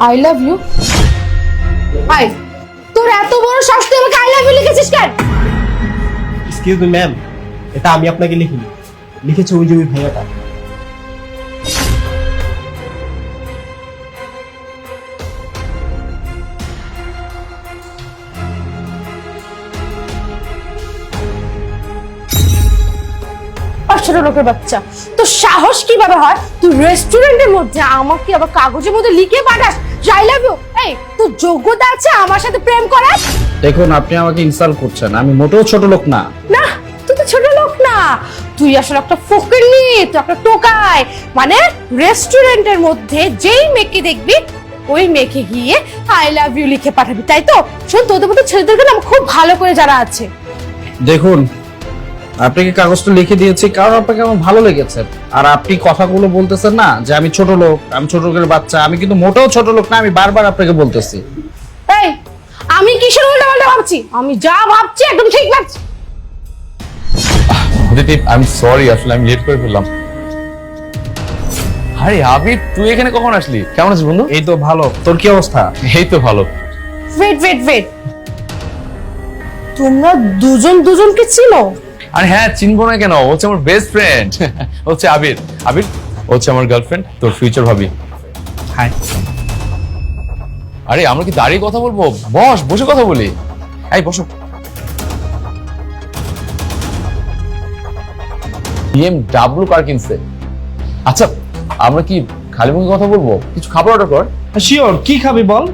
I love you? I তোর এত বড় সাহস, তুই আমাকে আই লাভ ইউ লিখেছিস কেন? এক্সকিউজ মি ম্যাম, এটা আমি আপনাকে লিখিনি, লিখেছে ওই যে ওই ভাইয়াটা। ছোট লোকের বাচ্চা, তোর সাহস কিভাবে হয় তুই রেস্টুরেন্টের মধ্যে আমাকে আবার কাগজের মধ্যে লিখে পাঠাস আই লাভ ইউ? এই তোর যোগ্যতা আছে আমার সাথে প্রেম করার? দেখুন, আপনি আমাকে ইনসাল্ট করছেন, আমি মোটেও ছোট লোক না। না, তুই তো ছোট লোক না, তুই আসলে একটা ফকিরনি, তুই একটা টোকাই। মানে রেস্টুরেন্টের মধ্যে যেই মেয়েকে দেখবি ওই মেয়েকে গিয়ে আই লাভ ইউ লিখে পাঠাবি, তাই তো? শোন, তোদের মতো ছেলেদেরকে না খুব ভালো করে যারা আছে। দেখুন, আপনাকে কাগজটা লিখে দিয়েছি কারণ আপনাকে আমার ভালো লেগেছে। আর আপনি কথাগুলো বলতেছেন না যে আমি ছোট লোক, আমি ছোট লোকের বাচ্চা, আমি কিন্তু মোটেও ছোট লোক না, আমি বারবার আপনাকে বলতেছি। এই আমি কিসের উল্টাপাল্টা ভাবছি? আমি যা ভাবছি একদম ঠিক ভাবছি। অদিতি, আই এম সরি, আসলে আমি লেট করে ফেললাম। আরে আবির, তুই এখানে কখন আসলি? কেমন আছিস বন্ধু? এই তো ভালো, তোর কি অবস্থা? এই তো ভালো। ওয়েট ওয়েট ওয়েট, তোমরা দুজন দুজনকে চিনো? আরে হ্যাঁ, চিনবো না কেন? ও হচ্ছে আমার বেস্ট ফ্রেন্ড, হচ্ছে আবির। আবির ও হচ্ছে আমার গার্লফ্রেন্ড, তোর ফিউচার ভাবি। হাই। আরে আমরা কি দাঁড়িয়ে কথা বলবো? বস, বসে কথা বলি। এই বসো। BMW কার কিনছে? আচ্ছা, আমরা কি খালি মুখে কথা বলবো? কিছু খাবার অর্ডার কর। শিওর, কি খাবি বল?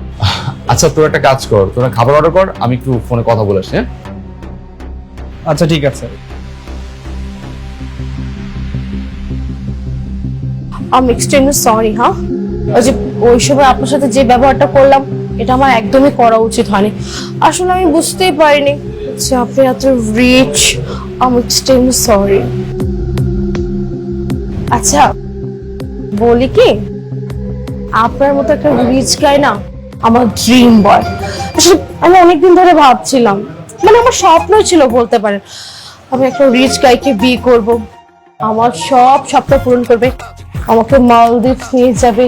আচ্ছা, তোর একটা কাজ কর, তোরা খাবার অর্ডার কর, আমি একটু ফোনে কথা বলে আসি। হ্যাঁ, আচ্ছা ঠিক আছে। আমি এক্সট্রিমলি সরি। হ্যাঁ, ওই যে ওই সময় আপনার সাথে যে ব্যবহারটা করলাম এটা আমার একদমই করা উচিত হয়নি। আসলে আমি বুঝতেই পারিনি যে আপনি এত রিচ। আমি এক্সট্রিমলি সরি। আচ্ছা বলি কি, আপনার মতো একটা রিচ গাই না আমার ড্রিম বয়। আসলে আমি অনেকদিন ধরে ভাবছিলাম, মানে আমার স্বপ্নই ছিল বলতে পারেন, আমি একটা রিচ গাইকে বিয়ে করব, আমার সব স্বপ্ন পূরণ করবে, আমাকে মালদ্বীপ নিয়ে যাবে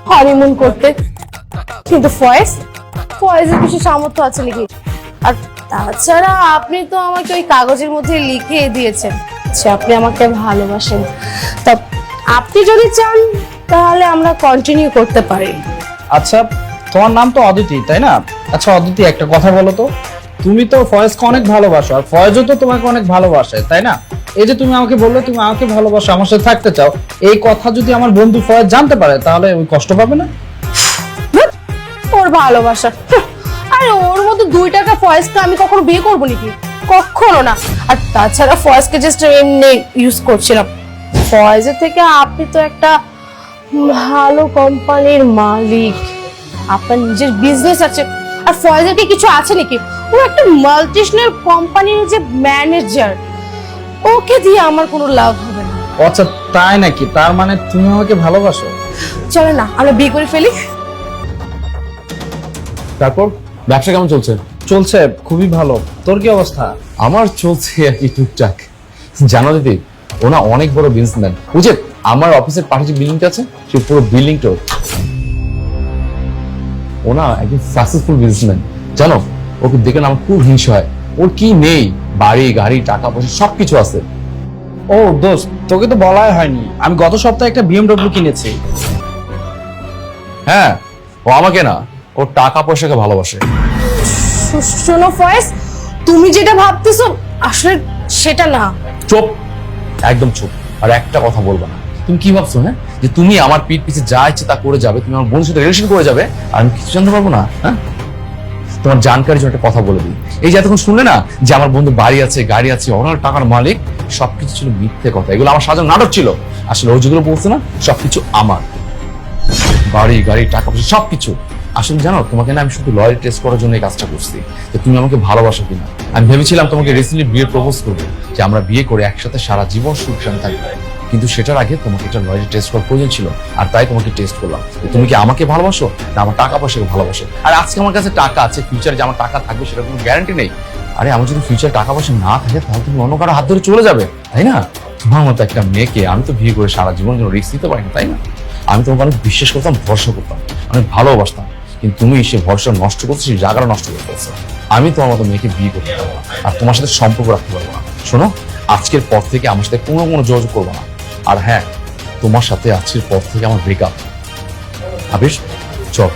হানিমুন করতে। কিন্তু ফয়েজের কিছু সামর্থ্য আছে নাকি? আর তাছাড়া আপনি তো আমাকে ওই কাগজের মধ্যে লিখে দিয়েছেন যে আপনি আমাকে ভালোবাসেন। তা আপনি যদি চান তাহলে আমরা কন্টিনিউ করতে পারি। আচ্ছা, তোমার নাম তো অদিতি, তাই না? আচ্ছা অদিতি, একটা কথা বলো তো, তুমি তো ফয়েজকে অনেক ভালোবাসো আর ফয়েজও তো তোমাকে অনেক ভালোবাসে, তাই না? এই যে তুমি আমাকে বললে তুমি আমাকে ভালোবাসো, আমার সাথে থাকতে চাও, এই কথা যদি আমার বন্ধু ফয়েজ জানতে পারে তাহলে ওই কষ্ট পাবে না? ওর ভালোবাসা, আরে ওর মতো 2 টাকা ফয়েজকে আমি কখনো বিয়ে করবো নাকি? কখনো না। আর তাছাড়া ফয়েজকে জাস্ট এমনি ইউজ করছিলাম। ফয়েজের থেকে আপনি তো একটা ভালো কোম্পানির মালিক, আপনার নিজের বিজনেস আছে। আর ফয়েজের কি কিছু আছে নাকি? ও একটা মাল্টিন্যাশনাল কোম্পানির যে ম্যানেজার, ওকে দিয়ে আমার কোনো লাভ হবে না। আচ্ছা তাই নাকি? তার মানে তুমি আমাকে ভালোবাসো? চলো না আমরা বিয়ে করে ফেলি। তারপর ব্যবসা কেমন চলছে? চলছে খুবই ভালো। তোর কি অবস্থা? আমার চলছে আর কি টুকটাক। জানো দিদি, ওনা অনেক বড় বিজনেসম্যান। বুঝে আমার অফিসের পাশে যে বিল্ডিংটা আছে সে পুরো বিল্ডিংটা ওনা একজন সাকসেসফুল বিজনেসম্যান। জানো, ওকে দেখে না আমার খুব হিংসা হয়। ওর কি নেই? বাড়ি গাড়ি টাকা পয়সা সবকিছু আছে। ও দোস্ত, তোকে তো বলাই হয়নি, আমি গত সপ্তাহে একটা BMW কিনেছি। হ্যাঁ, ও আমাকে না, ওর টাকা পয়সাকে ভালোবাসে। শোনো ফয়েজ, তুমি যেটা ভাবতেছো আসলে সেটা না। চুপ, একদম চুপ। আর একটা কথা বলবা না। তুমি কি ভাবছো? হ্যাঁ, যে তুমি আমার পিঠ পিছে যা ইচ্ছে তা করে যাবে, তুমি আমার বন্ধুর সাথে রিলেশন করে যাবে আর আমি কিছু জানতে পারবো না? হ্যাঁ, তোমার জানকারির জন্য একটা কথা বলে দিই। এই যে এতক্ষণ শুনলে না যে আমার বন্ধু বাড়ি আছে গাড়ি আছে অনেক টাকার মালিক, সবকিছু ছিল মিথ্যে কথা। এগুলো আমার সাজানো নাটক ছিল। আসলে ও যেগুলো বলছে না সবকিছু আমার। বাড়ি গাড়ি টাকা পয়সা সবকিছু। আসলে জানো, তোমাকে না আমি শুধু লয়াল টেস্ট করার জন্য এই কাজটা করছি, যে তুমি আমাকে ভালোবাসো কিনা। আমি ভেবেছিলাম তোমাকে রিসেন্টলি বিয়ে প্রপোজ করবো, যে আমরা বিয়ে করে একসাথে সারা জীবন সুখ শান্তি থাকবে। কিন্তু সেটার আগে তোমাকে একটা লয়াল টেস্ট করার প্রয়োজন ছিল, আর তাই তোমাকে টেস্ট করলাম যে তুমি কি আমাকে ভালোবাসো না আমার টাকা পয়সাকে ভালোবাসো। আর আজকে আমার কাছে টাকা আছে, ফিউচারে যে আমার টাকা থাকবে সেটা কোনো গ্যারান্টি নেই। আরে আমার যদি ফিউচার টাকা পয়সা না থাকে তাহলে তুমি অন্য কারো হাত ধরে চলে যাবে, তাই না? তোমার মতো একটা মেয়েকে আমি তো বিয়ে করে সারা জীবন রিস্ক নিতে পারি না, তাই না? আমি তোমাকে অনেক বিশ্বাস করতাম, ভরসা করতাম, অনেক ভালোবাসতাম, কিন্তু তুমি সে ভরসা নষ্ট করছো, সেই জায়গাটা নষ্ট করে ফেলছো। আমি তোমার মতো মেয়েকে বিয়ে করতে পারবো না, আর তোমার সাথে সম্পর্ক রাখতে পারবো না। শোনো, আজকের পর থেকে আমার সাথে কোনো যোগাযোগ করবো না। আর হ্যাঁ, তোমার সাথে আজকের পর থেকে আমার ব্রেকআপ। আবির, চল।